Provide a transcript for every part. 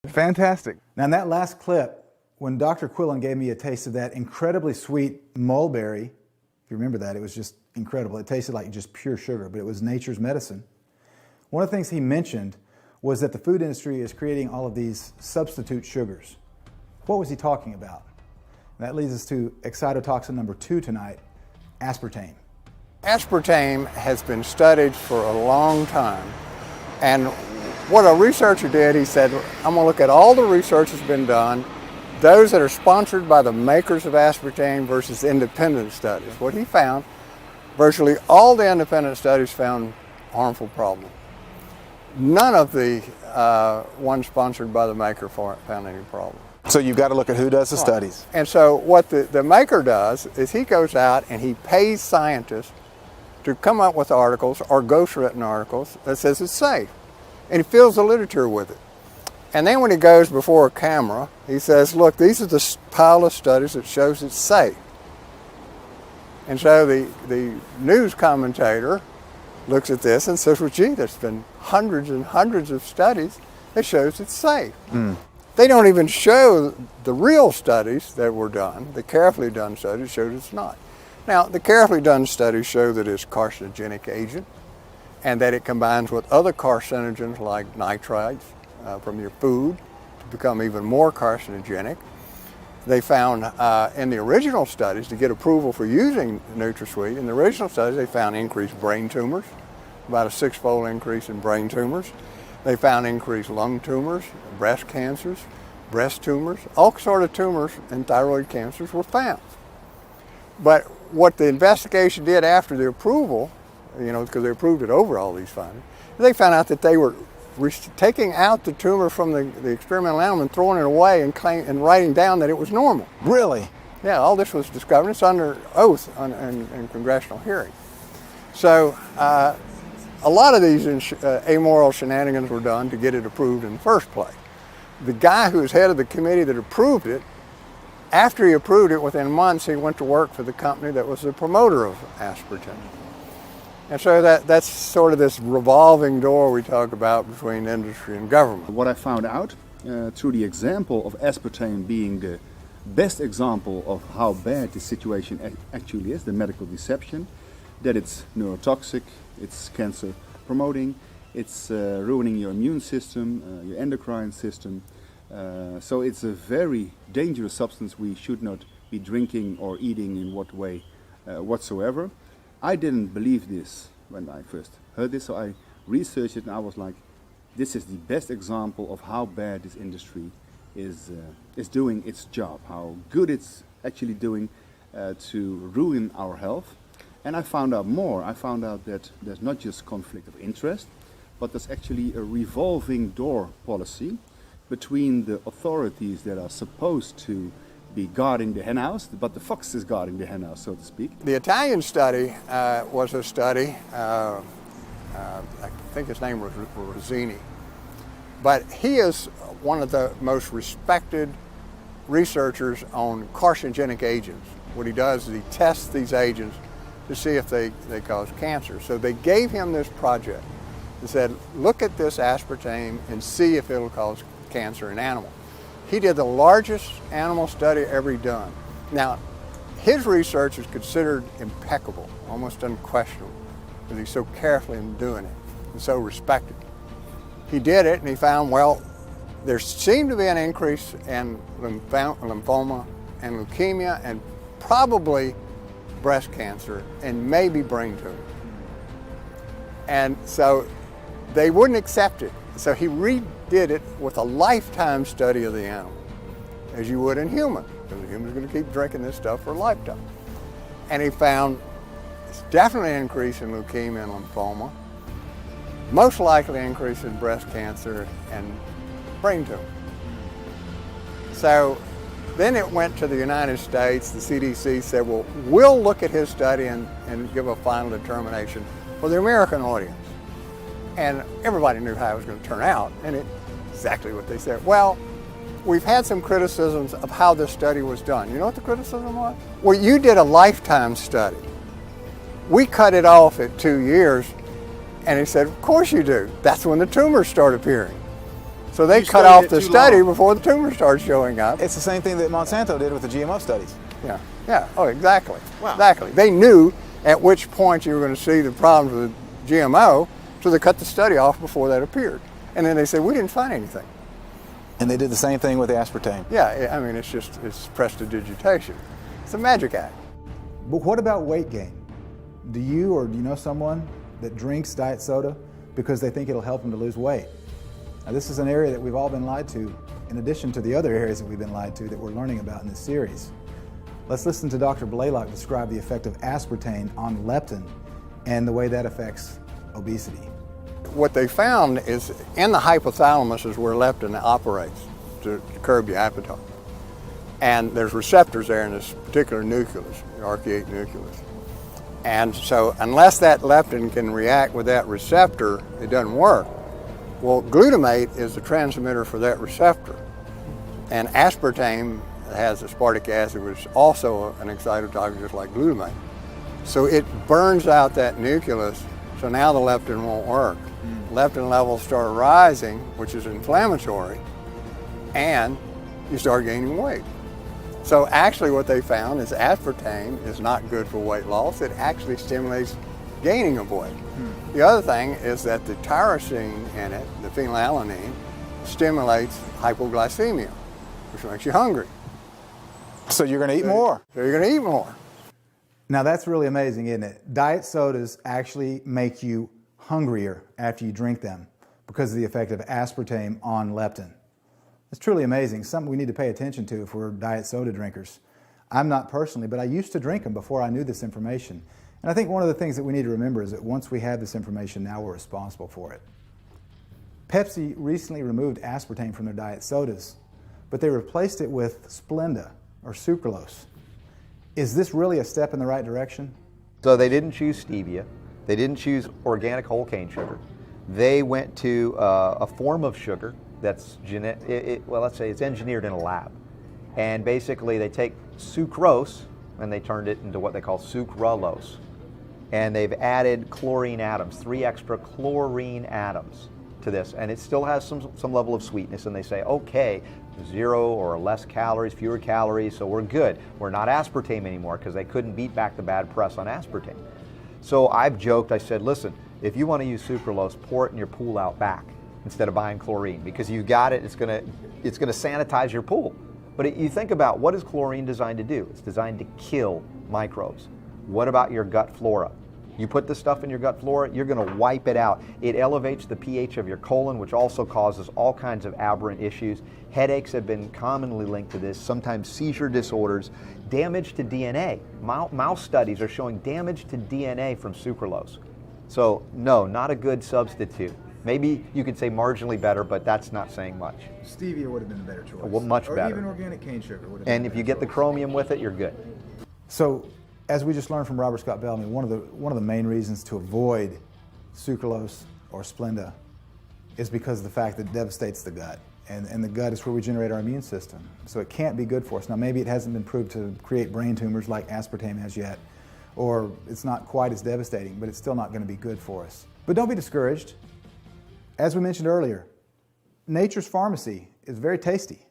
Fantastic. Now in that last clip, when Dr. Quillen gave me a taste of that incredibly sweet mulberry, if you remember that, it was just incredible. It tasted like just pure sugar, but it was nature's medicine. One of the things he mentioned was that the food industry is creating all of these substitute sugars. What was he talking about? That leads us to excitotoxin number 2 tonight, aspartame. Aspartame has been studied for a long time, and what a researcher did, he said, I'm going to look at all the research that's been done, those that are sponsored by the makers of aspartame versus independent studies. What he found, virtually all the independent studies found harmful problems. None of the ones sponsored by the maker found any problem. So you've got to look at who does the studies. And so what the maker does is he goes out and he pays scientists to come up with articles or ghostwritten articles that says it's safe. And he fills the literature with it. And then when he goes before a camera, he says, look, these are the pile of studies that shows it's safe. And so the news commentator looks at this and says, well, gee, there's been hundreds and hundreds of studies that shows it's safe. They don't even show the real studies that were done, the carefully done studies showed it's not. Now, the carefully done studies show that it's a carcinogenic agent and that it combines with other carcinogens like nitrites from your food to become even more carcinogenic. They found in the original studies, to get approval for using NutraSweet, in the original studies they found increased brain tumors, about a 6-fold increase in brain tumors. They found increased lung tumors, breast cancers, breast tumors, all sort of tumors and thyroid cancers were found. But what the investigation did after the approval, because they approved it over all these findings, they found out that they were taking out the tumor from the experimental animal and throwing it away and writing down that it was normal. Really? Yeah, all this was discovered. It's under oath in congressional hearing. So a lot of these amoral shenanigans were done to get it approved in the first place. The guy who was head of the committee that approved it, after he approved it, within months, he went to work for the company that was the promoter of aspartame. And so that's sort of this revolving door we talk about between industry and government. What I found out through the example of aspartame being the best example of how bad the situation actually is, the medical deception, that it's neurotoxic, it's cancer promoting, it's ruining your immune system, your endocrine system. So it's a very dangerous substance we should not be drinking or eating in what way whatsoever. I didn't believe this when I first heard this, so I researched it and I was like, this is the best example of how bad this industry is doing its job, how good it's actually doing to ruin our health. And I found out more. I found out that there's not just conflict of interest, but there's actually a revolving door policy between the authorities that are supposed to be guarding the henhouse, but the fox is guarding the henhouse, so to speak. The Italian study was a study, I think his name was Rossini, but he is one of the most respected researchers on carcinogenic agents. What he does is he tests these agents to see if they cause cancer. So they gave him this project and said, look at this aspartame and see if it'll cause cancer in animals. He did the largest animal study ever done. Now, his research is considered impeccable, almost unquestionable, because he's so careful in doing it and so respected. He did it and he found, well, there seemed to be an increase in lymphoma and leukemia and probably breast cancer and maybe brain tumor. And so they wouldn't accept it. So he redid it with a lifetime study of the animal, as you would in humans, because the human's going to keep drinking this stuff for a lifetime. And he found it's definitely an increase in leukemia and lymphoma, most likely increase in breast cancer and brain tumor. So then it went to the United States. The CDC said, well, we'll look at his study and give a final determination for the American audience. And everybody knew how it was going to turn out, and it's exactly what they said. Well, we've had some criticisms of how this study was done. You know what the criticism was? Well, you did a lifetime study. We cut it off at 2 years, and he said, of course you do. That's when the tumors start appearing. So they You cut studied off it the too study long. before the tumor started showing up. It's the same thing that Monsanto did with the GMO studies. Yeah, yeah, oh, exactly. Wow. Exactly. They knew at which point you were going to see the problems with GMO, so they cut the study off before that appeared. And then they said, we didn't find anything. And they did the same thing with the aspartame. Yeah, I mean, it's prestidigitation. It's a magic act. But what about weight gain? Do you or do you know someone that drinks diet soda because they think it'll help them to lose weight? Now, this is an area that we've all been lied to, in addition to the other areas that we've been lied to that we're learning about in this series. Let's listen to Dr. Blaylock describe the effect of aspartame on leptin and the way that affects obesity. What they found is in the hypothalamus is where leptin operates to curb your appetite. And there's receptors there in this particular nucleus, the arcuate nucleus. And so unless that leptin can react with that receptor, it doesn't work. Well, glutamate is the transmitter for that receptor. And aspartame has aspartic acid, which is also an excitotoxin just like glutamate. So it burns out that nucleus, so now the leptin won't work. Leptin levels start rising, which is inflammatory, and you start gaining weight. So actually what they found is aspartame is not good for weight loss. It actually stimulates gaining of weight. The other thing is that the tyrosine in it, the phenylalanine, stimulates hypoglycemia, which makes you hungry. So you're going to eat more. So you're going to eat more. Now that's really amazing, isn't it? Diet sodas actually make you hungrier after you drink them because of the effect of aspartame on leptin. It's truly amazing, something we need to pay attention to if we're diet soda drinkers. I'm not personally, but I used to drink them before I knew this information. And I think one of the things that we need to remember is that once we have this information, now we're responsible for it. Pepsi recently removed aspartame from their diet sodas, but they replaced it with Splenda or sucralose. Is this really a step in the right direction? So they didn't choose stevia. They didn't choose organic whole cane sugar. They went to a form of sugar that's let's say it's engineered in a lab. And basically they take sucrose and they turned it into what they call sucralose. And they've added chlorine atoms, 3 extra chlorine atoms to this. And it still has some level of sweetness. And they say, okay, 0 or less calories, fewer calories, so we're good. We're not aspartame anymore because they couldn't beat back the bad press on aspartame. So I've joked, I said, listen, if you want to use sucralose, pour it in your pool out back instead of buying chlorine, because you got it, it's gonna sanitize your pool. But you think about, what is chlorine designed to do? It's designed to kill microbes. What about your gut flora? You put this stuff in your gut flora, you're going to wipe it out. It elevates the pH of your colon, which also causes all kinds of aberrant issues. Headaches have been commonly linked to this, sometimes seizure disorders, damage to DNA. Mouse studies are showing damage to DNA from sucralose. So no, not a good substitute. Maybe you could say marginally better, but that's not saying much. Stevia would have been a better choice. Well, much better. Or even organic cane sugar would have been And if you get the chromium with it, you're good. So, as we just learned from Robert Scott Bellamy, one of the main reasons to avoid sucralose or Splenda is because of the fact that it devastates the gut. And the gut is where we generate our immune system. So it can't be good for us. Now maybe it hasn't been proved to create brain tumors like aspartame has yet, or it's not quite as devastating, but it's still not going to be good for us. But don't be discouraged. As we mentioned earlier, nature's pharmacy is very tasty.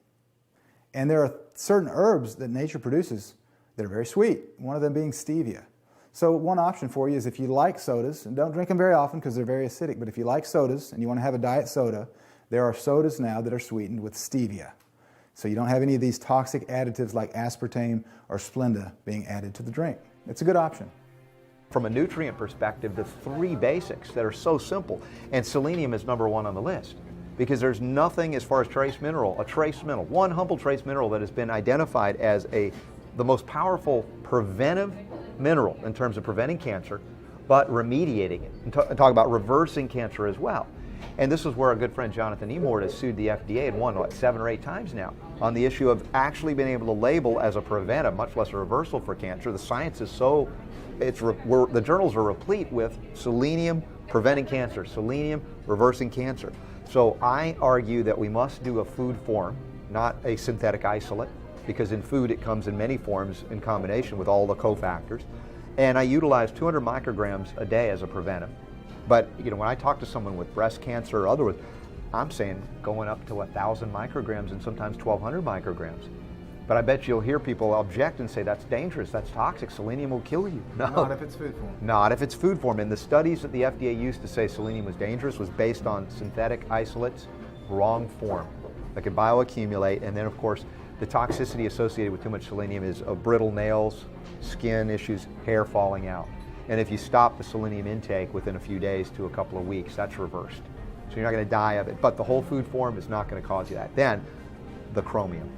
And there are certain herbs that nature produces that are very sweet, one of them being stevia. So one option for you is, if you like sodas, and don't drink them very often because they're very acidic, but if you like sodas and you want to have a diet soda, there are sodas now that are sweetened with stevia. So you don't have any of these toxic additives like aspartame or Splenda being added to the drink. It's a good option. From a nutrient perspective, the 3 basics that are so simple, and selenium is number 1 on the list, because there's nothing as far as one humble trace mineral that has been identified as the most powerful preventive mineral in terms of preventing cancer, but remediating it, and talk about reversing cancer as well. And this is where our good friend Jonathan Emord has sued the FDA and won, 7 or 8 times now, on the issue of actually being able to label as a preventive, much less a reversal for cancer. The science is so, the journals are replete with selenium preventing cancer, selenium reversing cancer. So I argue that we must do a food form, not a synthetic isolate, because in food it comes in many forms in combination with all the cofactors. And I utilize 200 micrograms a day as a preventive. But when I talk to someone with breast cancer or otherwise, I'm saying going up to 1,000 micrograms and sometimes 1,200 micrograms. But I bet you'll hear people object and say that's dangerous, that's toxic, selenium will kill you. No. Not if it's food form. Not if it's food form. And the studies that the FDA used to say selenium was dangerous was based on synthetic isolates, wrong form, that could bioaccumulate. And then, of course, the toxicity associated with too much selenium is brittle nails, skin issues, hair falling out. And if you stop the selenium intake within a few days to a couple of weeks, that's reversed. So you're not going to die of it. But the whole food form is not going to cause you that. Then, the chromium.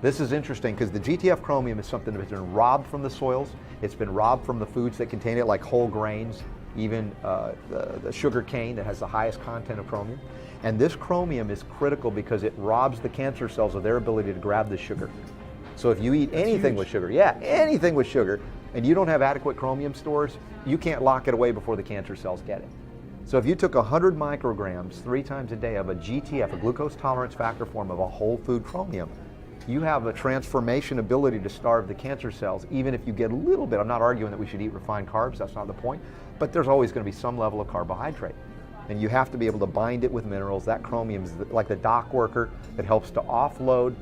This is interesting because the GTF chromium is something that's been robbed from the soils. It's been robbed from the foods that contain it, like whole grains, even the sugar cane that has the highest content of chromium. And this chromium is critical because it robs the cancer cells of their ability to grab the sugar. So if you eat anything with sugar, anything with sugar, and you don't have adequate chromium stores, you can't lock it away before the cancer cells get it. So if you took 100 micrograms 3 times a day of a GTF, a glucose tolerance factor form of a whole food chromium, you have a transformation ability to starve the cancer cells, even if you get a little bit. I'm not arguing that we should eat refined carbs, that's not the point, but there's always going to be some level of carbohydrate. And you have to be able to bind it with minerals. That chromium is like the dock worker that helps to offload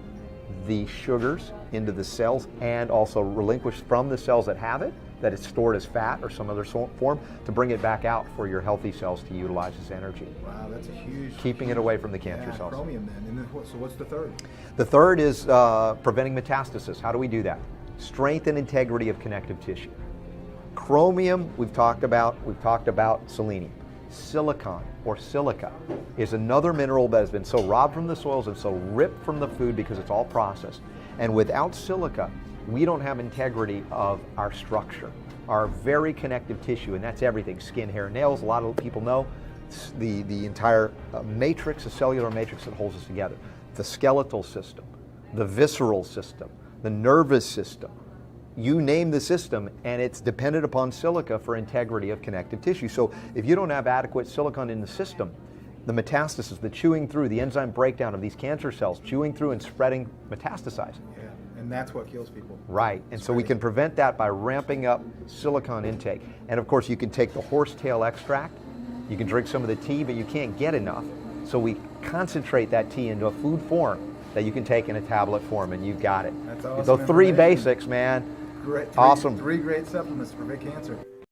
the sugars into the cells and also relinquish from the cells that have it, that it's stored as fat or some other form, to bring it back out for your healthy cells to utilize as energy. Wow, that's a huge... Keeping it away from the cancer cells. Chromium then. And then so what's the third? The third is preventing metastasis. How do we do that? Strength and integrity of connective tissue. Chromium, we've talked about selenium. Silicon or silica is another mineral that has been so robbed from the soils and so ripped from the food because it's all processed. And without silica, we don't have integrity of our structure, our very connective tissue, and that's everything, skin, hair, nails. A lot of people know the entire matrix, the cellular matrix that holds us together, the skeletal system, the visceral system, the nervous system. You name the system, and it's dependent upon silica for integrity of connective tissue. So if you don't have adequate silicon in the system, the metastasis, the chewing through, the enzyme breakdown of these cancer cells, chewing through and spreading, metastasizing. Yeah, and that's what kills people. Right, and so we can prevent that by ramping up silicon intake. And of course you can take the horsetail extract, you can drink some of the tea, but you can't get enough. So we concentrate that tea into a food form that you can take in a tablet form, and you've got it. That's awesome. Those 3 information. basics, man. Great, Awesome. 3 great supplements to prevent cancer.